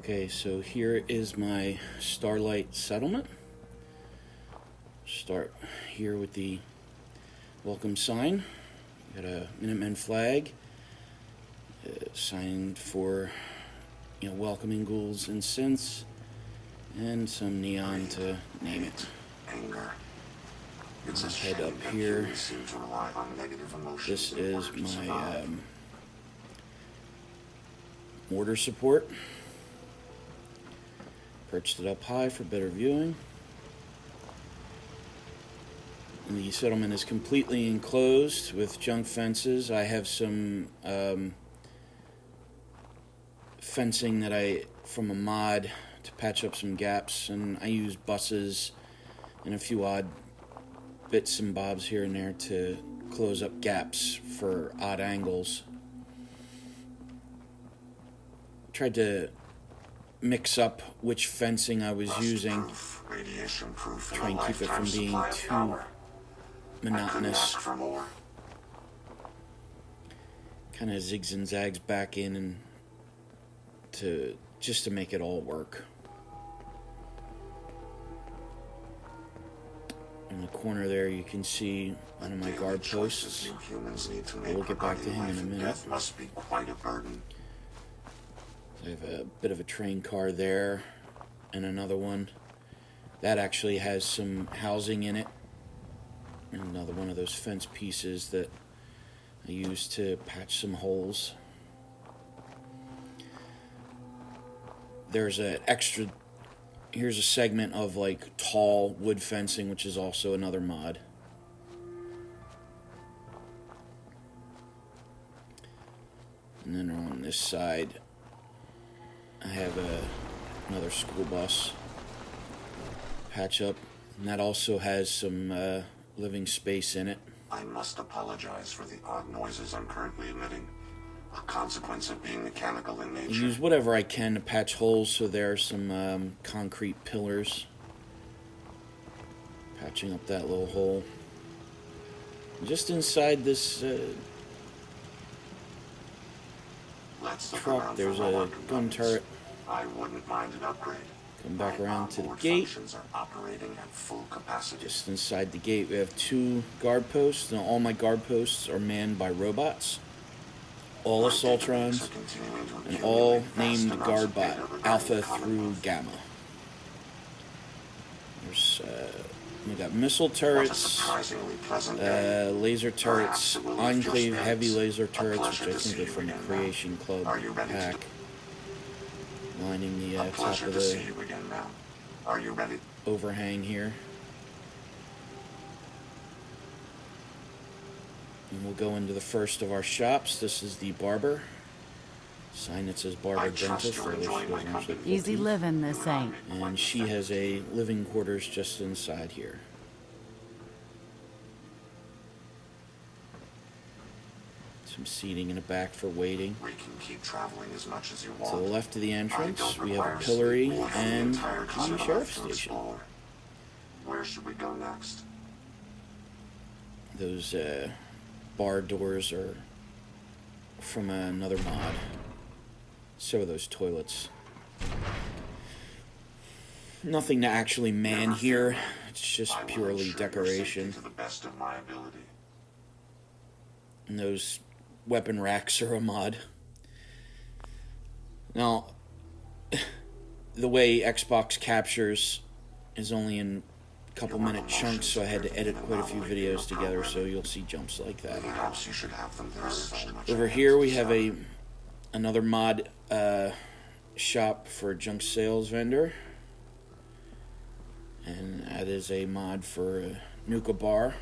Okay, so here is my Starlight settlement. Start here with the welcome sign. Got a Minutemen flag, signed for, welcoming ghouls and synths, and some neon to name it. Let's head up here. This is my mortar support. Perched it up high for better viewing. And the settlement is completely enclosed with junk fences. I have some fencing that from a mod to patch up some gaps, and I use buses and a few odd bits and bobs here and there to close up gaps for odd angles. Tried to mix up which fencing I was using, try and keep it from being too monotonous. Kind of zigs and zags back in and just to make it all work. In the corner there you can see one of my guard posts. We'll get back to him in a minute. I have a bit of a train car there, and another one that actually has some housing in it. And another one of those fence pieces that I use to patch some holes. Here's a segment of like tall wood fencing, which is also another mod. And then on this side, I have another school bus patch up, and that also has some living space in it. I must apologize for the odd noises I'm currently emitting, a consequence of being mechanical in nature. I use whatever I can to patch holes, so there are some concrete pillars. Patching up that little hole. Just inside this truck, there's a gun turret. I wouldn't mind an upgrade. Come back around to the gate. Are operating at full capacity. Just inside the gate, we have 2 guard posts. Now, all my guard posts are manned by robots. All Assaultrons, and all named guard bot, Alpha through Gamma. We got missile turrets, laser turrets, Enclave heavy laser turrets, which I think are from the Creation Club pack, lining the top of the overhang here. And we'll go into the first of our shops. This is the barber. Sign that says barber dentist. Easy living, this ain't. And she has a living quarters just inside here. Some seating in the back for waiting. We can keep traveling as much as you want. To the left of the entrance, we have a pillory and the sheriff's station. Where should we go next? Those bar doors are from another mod. So are those toilets. Nothing to actually man here. It's just purely decoration. To the best of my ability. And those weapon racks are a mod. Now, the way Xbox captures is only in a couple minute chunks, so I had to edit quite a few videos together, so you'll see jumps like that. Over here we have another mod shop for a junk sales vendor, and that is a mod for Nuka Bar.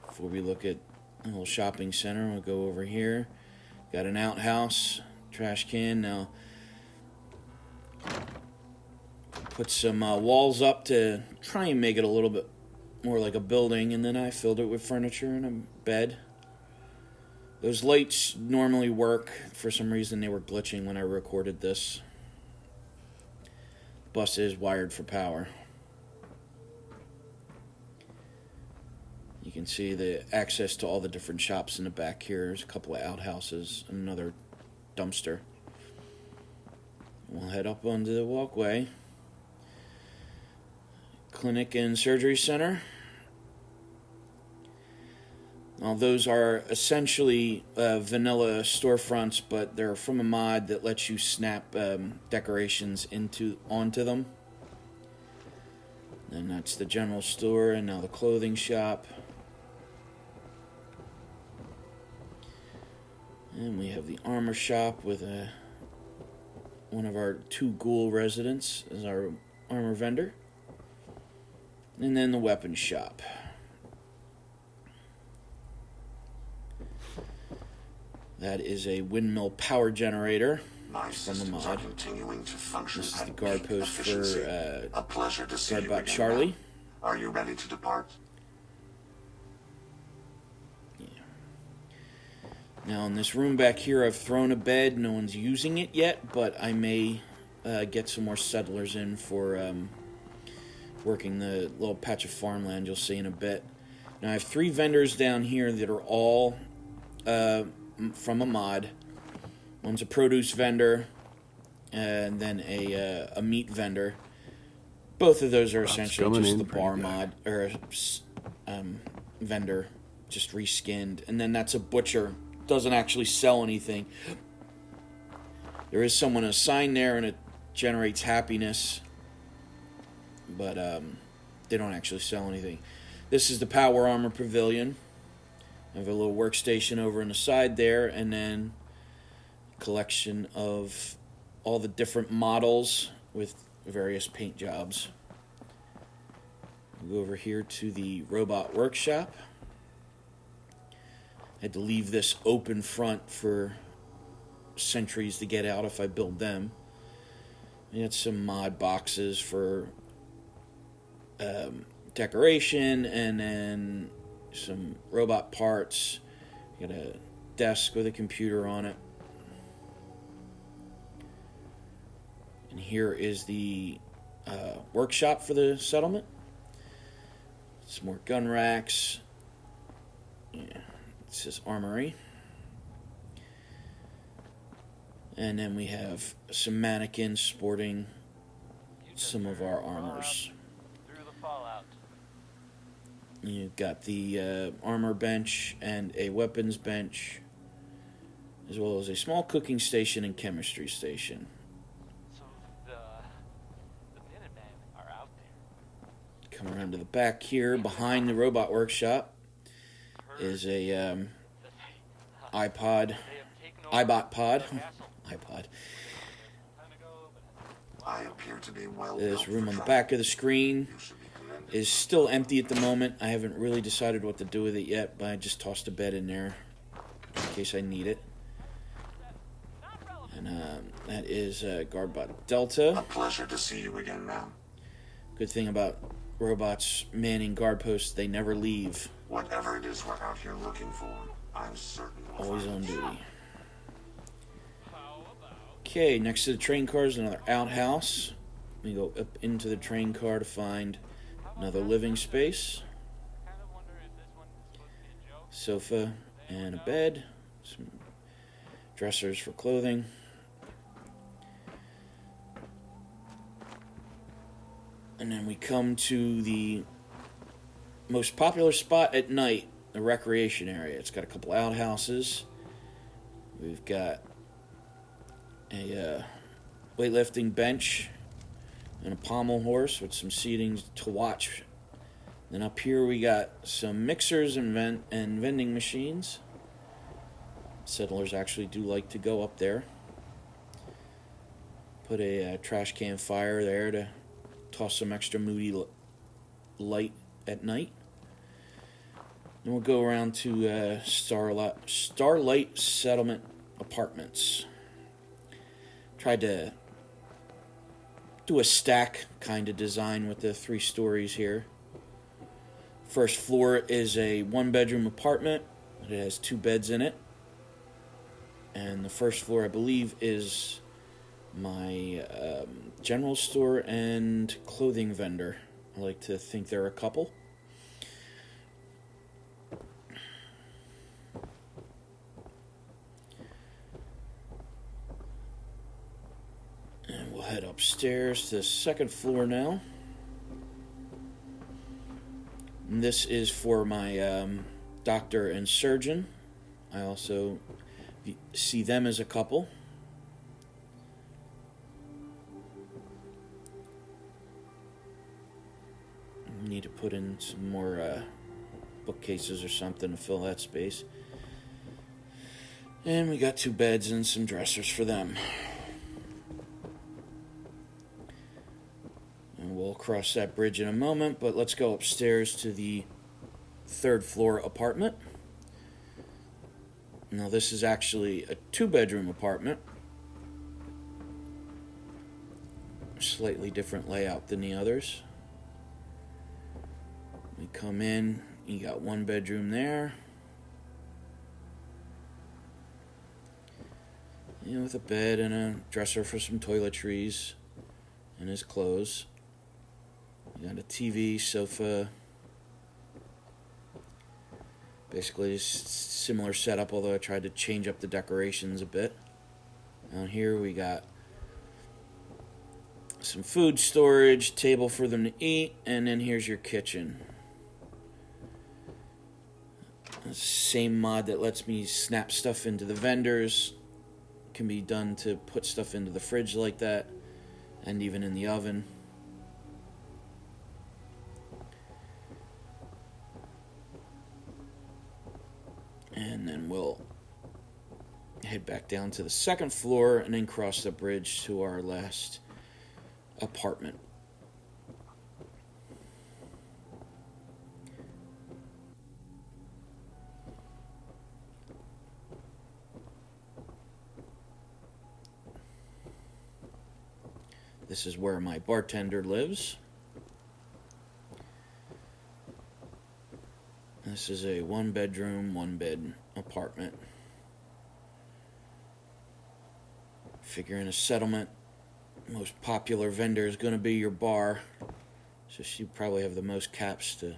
Before we look at a little shopping center, we'll go over here. Got an outhouse, trash can. Now, put some walls up to try and make it a little bit more like a building, and then I filled it with furniture and a bed. Those lights normally work. For some reason, they were glitching when I recorded this. The bus is wired for power. You can see the access to all the different shops in the back here. There's a couple of outhouses, and another dumpster. We'll head up onto the walkway. Clinic and surgery center. Now, those are essentially vanilla storefronts, but they're from a mod that lets you snap decorations onto them. And that's the general store, and now the clothing shop. And we have the armor shop with one of our 2 ghoul residents as our armor vendor. And then the weapons shop. That is a windmill power generator from the mod. This is the guard post for a pleasure to see you Guardbot again, Charlie. ma'am. Are you ready to depart? Yeah. Now in this room back here, I've thrown a bed. No one's using it yet, but I may get some more settlers in for working the little patch of farmland you'll see in a bit. Now I have 3 vendors down here that are all from a mod. One's a produce vendor, and then a meat vendor. Both of those are essentially just the bar mod or vendor, just reskinned. And then that's a butcher, doesn't actually sell anything. There is someone assigned there, and it generates happiness, but they don't actually sell anything. This is the Power Armor Pavilion. I have a little workstation over on the side there, and then a collection of all the different models with various paint jobs. We'll go over here to the robot workshop. I had to leave this open front for sentries to get out if I build them. We got some mod boxes for decoration, and then some robot parts. Got a desk with a computer on it. And here is the workshop for the settlement. Some more gun racks. Yeah, it says armory. And then we have some mannequins sporting some of our armors. You've got the armor bench and a weapons bench, as well as a small cooking station and chemistry station. So the Minutemen are out there. Come around to the back here, behind the robot workshop, is a iBot pod. iPod. I appear to be well. This room on the back of the screen is still empty at the moment. I haven't really decided what to do with it yet, but I just tossed a bed in there in case I need it. And that is Guardbot Delta. A pleasure to see you again, ma'am. Good thing about robots manning guard posts, they never leave. Whatever it is we're out here looking for, I'm certain we'll Always find on it. duty. Okay, next to the train car is another outhouse. We go up into the train car to find another living space. Sofa and a bed. Some dressers for clothing. And then we come to the most popular spot at night, the recreation area. It's got a couple outhouses. We've got a weightlifting bench and a pommel horse with some seating to watch. Then up here we got some mixers and vending machines. Settlers actually do like to go up there. Put a trash can fire there to toss some extra moody light at night. Then we'll go around to Starlight Settlement Apartments. Tried to do a stack kind of design with the 3 stories here. First floor is a 1-bedroom apartment. It has 2 beds in it. And the first floor, I believe, is my general store and clothing vendor. I like to think they're a couple. head upstairs to the second floor now. And this is for my doctor and surgeon. I also see them as a couple. Need to put in some more bookcases or something to fill that space. And we got 2 beds and some dressers for them. And we'll cross that bridge in a moment, but let's go upstairs to the 3rd floor apartment. Now this is actually a 2-bedroom apartment. Slightly different layout than the others. We come in, you got 1 bedroom there. With a bed and a dresser for some toiletries and his clothes. You got a TV, sofa. Basically, similar setup, although I tried to change up the decorations a bit. Down here we got some food storage, table for them to eat, and then here's your kitchen. Same mod that lets me snap stuff into the vendors. Can be done to put stuff into the fridge like that, and even in the oven. And then we'll head back down to the 2nd floor and then cross the bridge to our last apartment. This is where my bartender lives. This is a 1-bedroom, 1-bed apartment. Figure in a settlement, most popular vendor is going to be your bar. So you probably have the most caps to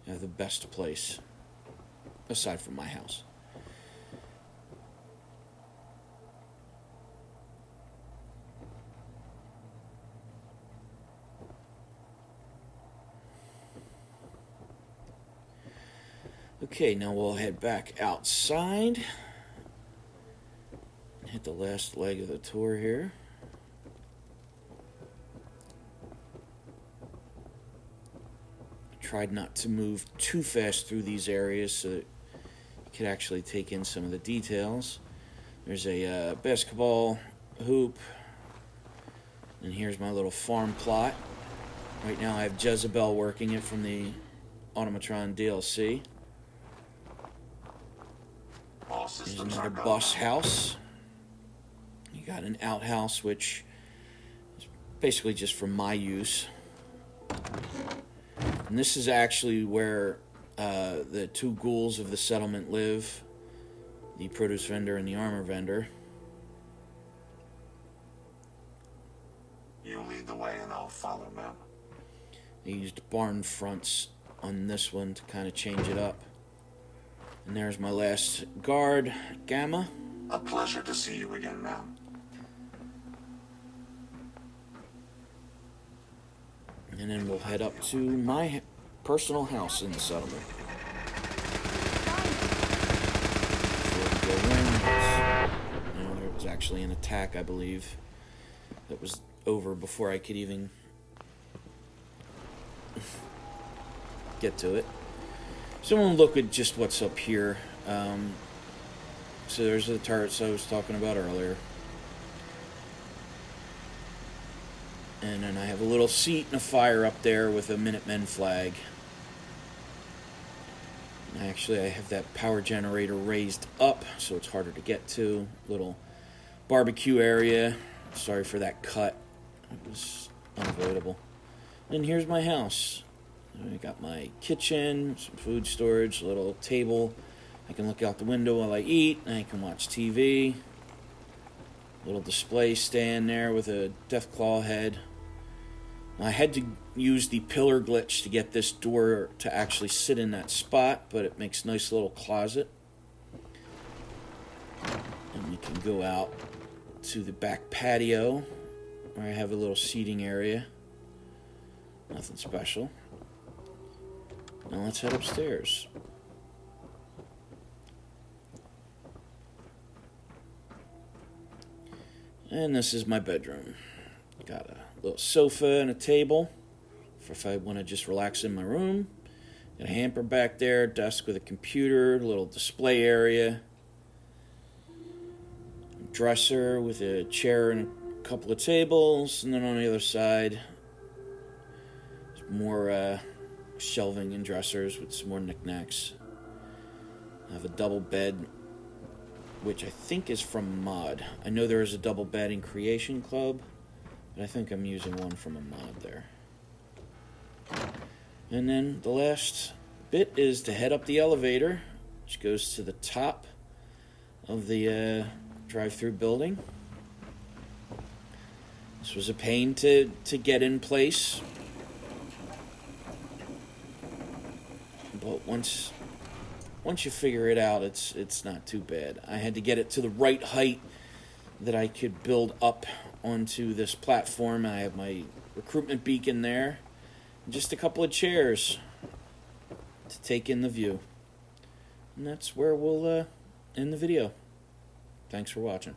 have the best place, aside from my house. Okay, now we'll head back outside. Hit the last leg of the tour here. I tried not to move too fast through these areas so that you could actually take in some of the details. There's a basketball hoop. And here's my little farm plot. Right now I have Jezebel working it from the Automatron DLC. There's another bus house. You got an outhouse, which is basically just for my use. And this is actually where the 2 ghouls of the settlement live. The produce vendor and the armor vendor. You lead the way and I'll follow, ma'am. They used barn fronts on this one to kind of change it up. And there's my last guard, Gamma. A pleasure to see you again, ma'am. And then we'll head up to my personal house in the settlement. Before we go in, there was actually an attack, I believe, that was over before I could even get to it. So we'll look at just what's up here. So there's the turrets I was talking about earlier. And then I have a little seat and a fire up there with a Minutemen flag. And actually, I have that power generator raised up, so it's harder to get to. Little barbecue area. Sorry for that cut. It was unavoidable. And here's my house. I got my kitchen, some food storage, a little table. I can look out the window while I eat, and I can watch TV. Little display stand there with a Deathclaw head. I had to use the pillar glitch to get this door to actually sit in that spot, but it makes a nice little closet. And we can go out to the back patio where I have a little seating area. Nothing special. Now let's head upstairs. And this is my bedroom. Got a little sofa and a table for if I want to just relax in my room. Got a hamper back there, desk with a computer, little display area. Dresser with a chair and a couple of tables. And then on the other side, there's more shelving and dressers with some more knickknacks. I have a double bed, which I think is from Mod. I know there is a double bed in Creation Club, but I think I'm using one from a mod there. And then the last bit is to head up the elevator, which goes to the top of the drive-through building. This was a pain to get in place, but once you figure it out, it's not too bad. I had to get it to the right height that I could build up onto this platform. I have my recruitment beacon there, and just a couple of chairs to take in the view. And that's where we'll end the video. Thanks for watching.